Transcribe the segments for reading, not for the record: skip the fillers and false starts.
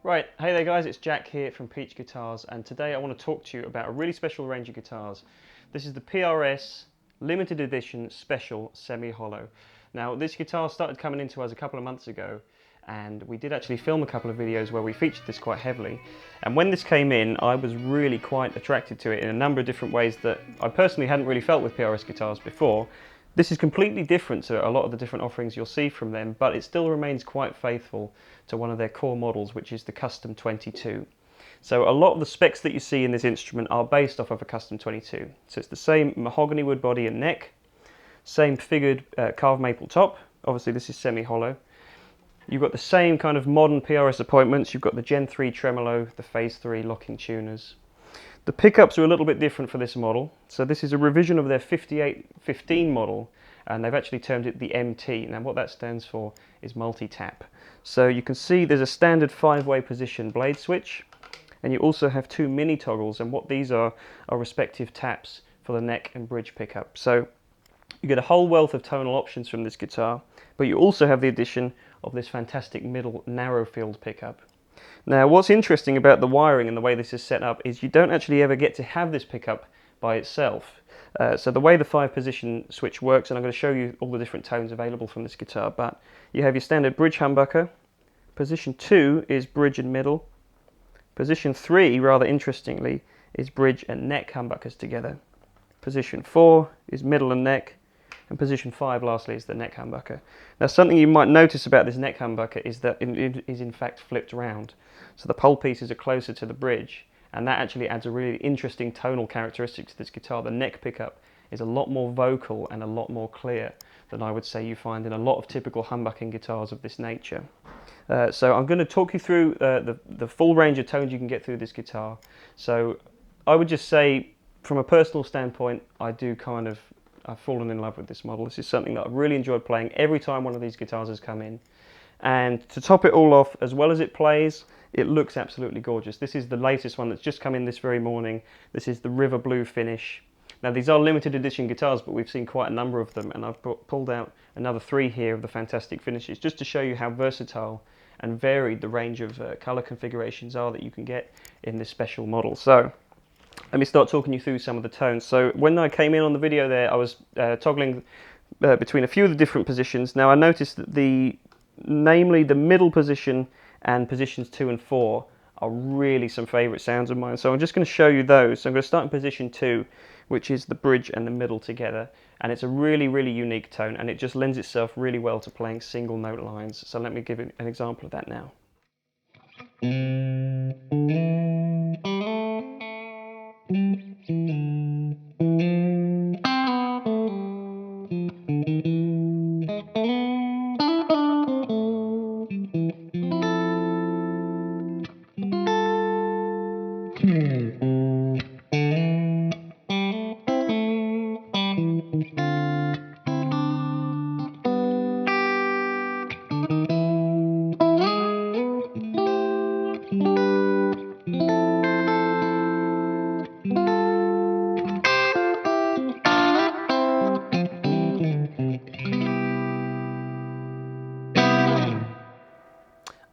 Right, hey there guys, it's Jack here from Peach Guitars, and today I want to talk to you about a really special range of guitars. This is the PRS limited edition special semi-hollow. Now this guitar started coming into us a couple of months ago, and we did actually film a couple of videos where we featured this quite heavily. And when this came in, I was really quite attracted to it in a number of different ways that I personally hadn't really felt with PRS guitars before. This is completely different to a lot of the different offerings you'll see from them, but it still remains quite faithful to one of their core models, which is the Custom 22. So a lot of the specs that you see in this instrument are based off of a Custom 22. So it's the same mahogany wood body and neck, same figured carved maple top. Obviously this is semi-hollow. You've got the same kind of modern PRS appointments. You've got the Gen 3 tremolo, the Phase 3 locking tuners. The pickups are a little bit different for this model. So this is a revision of their 5815 model, and they've actually termed it the MT. Now what that stands for is multi-tap. So you can see there's a standard 5-way position blade switch, and you also have 2 mini toggles, and what these are respective taps for the neck and bridge pickup. So you get a whole wealth of tonal options from this guitar, but you also have the addition of this fantastic middle narrow field pickup. Now what's interesting about the wiring and the way this is set up is you don't actually ever get to have this pickup by itself. So the way the 5-position switch works, and I'm going to show you all the different tones available from this guitar, but you have your standard bridge humbucker. Position 2 is bridge and middle. Position 3, rather interestingly, is bridge and neck humbuckers together. Position 4 is middle and neck. And position 5, lastly, is the neck humbucker. Now something you might notice about this neck humbucker is that it is in fact flipped round. So the pole pieces are closer to the bridge, and that actually adds a really interesting tonal characteristic to this guitar. The neck pickup is a lot more vocal and a lot more clear than I would say you find in a lot of typical humbucking guitars of this nature. So I'm going to talk you through the full range of tones you can get through this guitar. So I would just say, from a personal standpoint, I've fallen in love with this model. This is something that I've really enjoyed playing every time one of these guitars has come in. And to top it all off, as well as it plays, it looks absolutely gorgeous. This is the latest one that's just come in this very morning. This is the River Blue finish. Now these are limited edition guitars, but we've seen quite a number of them, and I've pulled out another 3 here of the fantastic finishes, just to show you how versatile and varied the range of colour configurations are that you can get in this special model. So let me start talking you through some of the tones. So when I came in on the video there, I was toggling between a few of the different positions. Now I noticed that namely the middle position and positions 2 and 4 are really some favourite sounds of mine. So I'm just going to show you those. So I'm going to start in position 2, which is the bridge and the middle together. And it's a really, really unique tone, and it just lends itself really well to playing single note lines. So let me give an example of that now.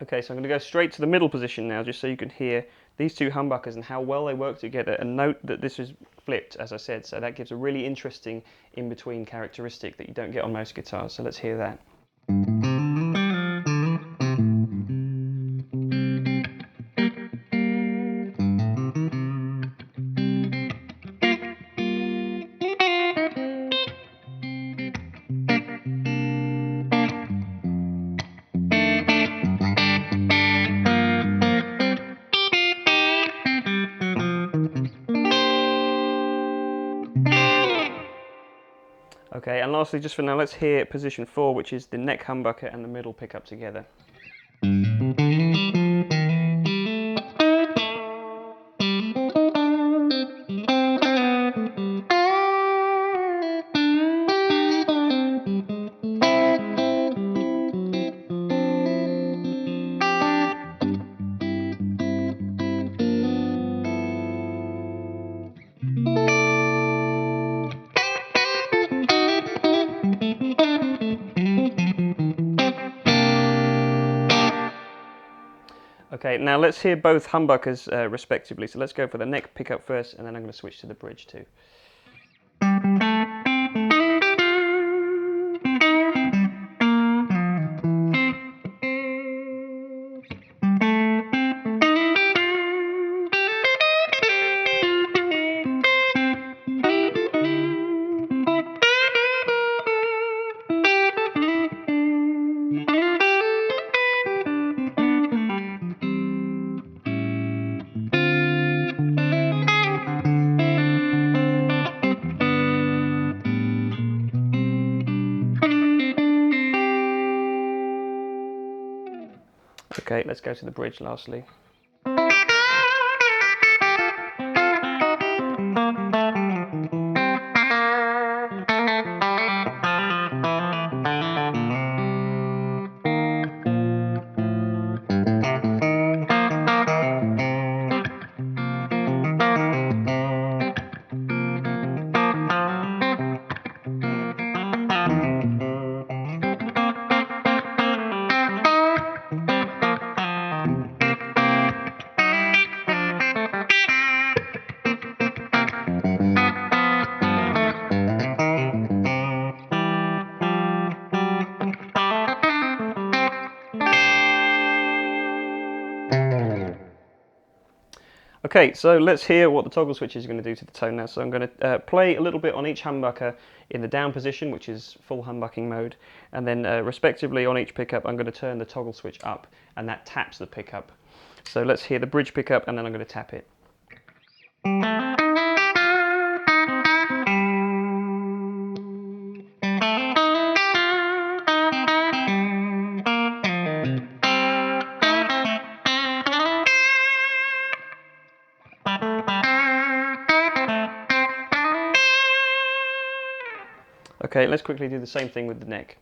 Okay, so I'm going to go straight to the middle position now, just so you can hear these 2 humbuckers and how well they work together. And note that this is flipped, as I said, so that gives a really interesting in-between characteristic that you don't get on most guitars. So let's hear that. Okay, and lastly, just for now, let's hear position 4, which is the neck humbucker and the middle pickup together. Okay, now let's hear both humbuckers respectively. So let's go for the neck pickup first, and then I'm going to switch to the bridge too. Okay, let's go to the bridge lastly. Okay, so let's hear what the toggle switch is going to do to the tone now. So I'm going to play a little bit on each humbucker in the down position, which is full humbucking mode, and then respectively on each pickup I'm going to turn the toggle switch up, and that taps the pickup. So let's hear the bridge pickup, and then I'm going to tap it. Okay, let's quickly do the same thing with the neck.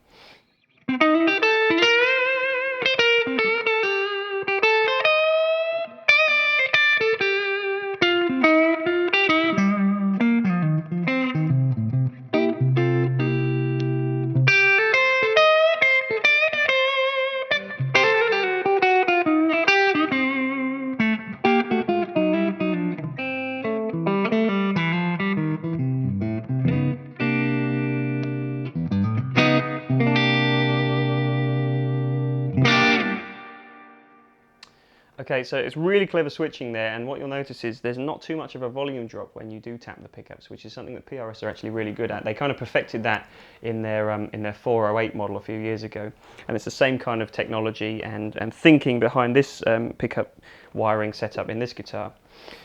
Okay, so it's really clever switching there, and what you'll notice is there's not too much of a volume drop when you do tap the pickups, which is something that PRS are actually really good at. They kind of perfected that in their 408 model a few years ago, and it's the same kind of technology and thinking behind this pickup wiring setup in this guitar.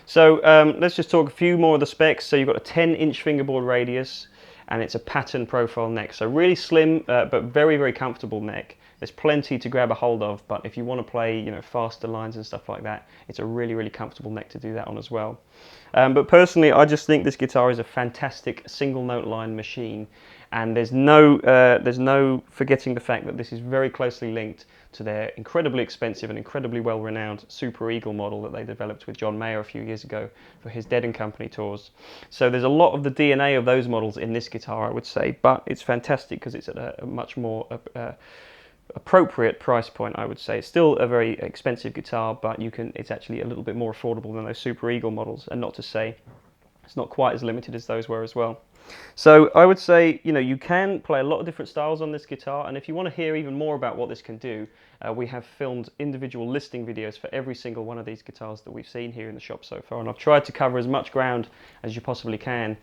So let's just talk a few more of the specs. So you've got a 10-inch fingerboard radius, and it's a pattern profile neck. So really slim, but very, very comfortable neck. There's plenty to grab a hold of, but if you want to play, faster lines and stuff like that, it's a really, really comfortable neck to do that on as well. But personally, I just think this guitar is a fantastic single note line machine, and there's no forgetting the fact that this is very closely linked to their incredibly expensive and incredibly well-renowned Super Eagle model that they developed with John Mayer a few years ago for his Dead & Company tours. So there's a lot of the DNA of those models in this guitar, I would say, but it's fantastic because it's at a much more appropriate price point, I would say. It's still a very expensive guitar, but it's actually a little bit more affordable than those Super Eagle models, and not to say it's not quite as limited as those were as well. So I would say, you can play a lot of different styles on this guitar, and if you want to hear even more about what this can do, we have filmed individual listing videos for every single one of these guitars that we've seen here in the shop so far, and I've tried to cover as much ground as you possibly can,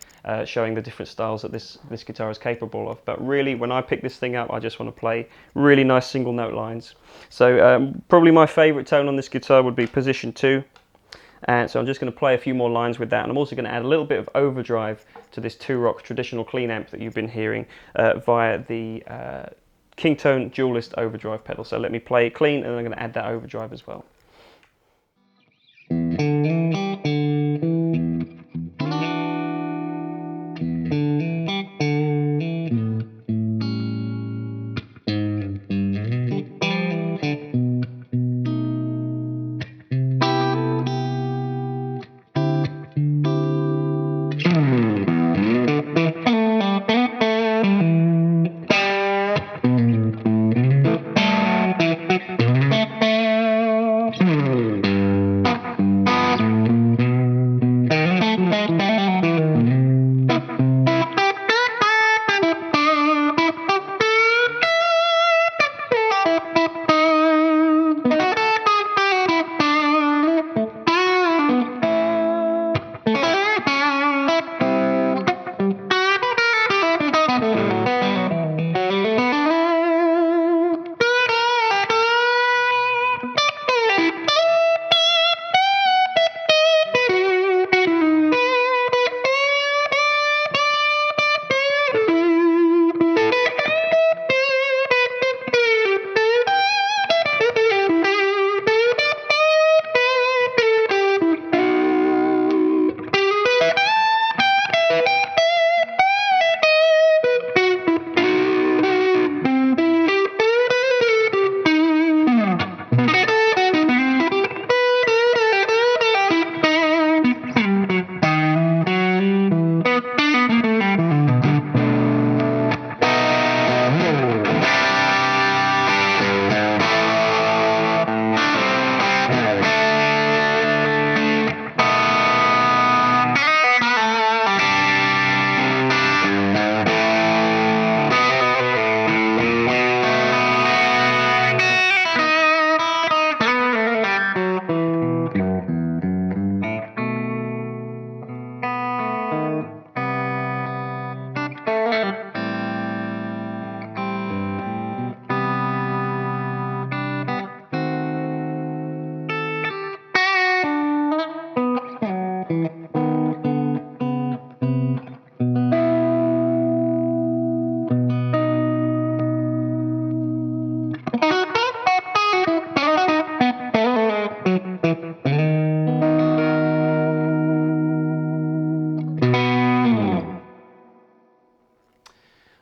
showing the different styles that this guitar is capable of. But really, when I pick this thing up, I just want to play really nice single note lines. So probably my favorite tone on this guitar would be position 2. And so I'm just going to play a few more lines with that, and I'm also going to add a little bit of overdrive to this Two-Rock traditional clean amp that you've been hearing via the Kingtone Dualist overdrive pedal. So let me play clean, and I'm going to add that overdrive as well.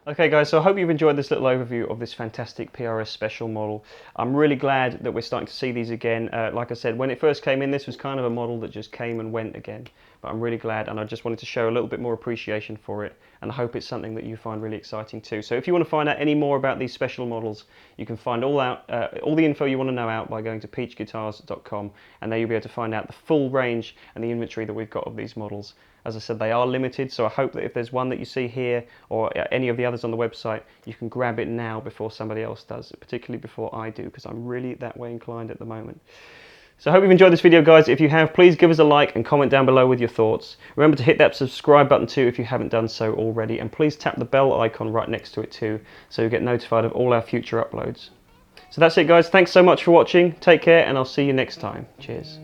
Okay guys, so I hope you've enjoyed this little overview of this fantastic PRS special model. I'm really glad that we're starting to see these again. Like I said, when it first came in, this was kind of a model that just came and went again. But I'm really glad, and I just wanted to show a little bit more appreciation for it, and I hope it's something that you find really exciting too. So if you want to find out any more about these special models, you can find all the info you want to know out by going to peachguitars.com, and there you'll be able to find out the full range and the inventory that we've got of these models. As I said, they are limited, so I hope that if there's one that you see here or any of the others on the website, you can grab it now before somebody else does, particularly before I do, because I'm really that way inclined at the moment. So I hope you've enjoyed this video, guys. If you have, please give us a like and comment down below with your thoughts. Remember to hit that subscribe button too if you haven't done so already, and please tap the bell icon right next to it too, so you get notified of all our future uploads. So that's it, guys. Thanks so much for watching. Take care, and I'll see you next time. Cheers.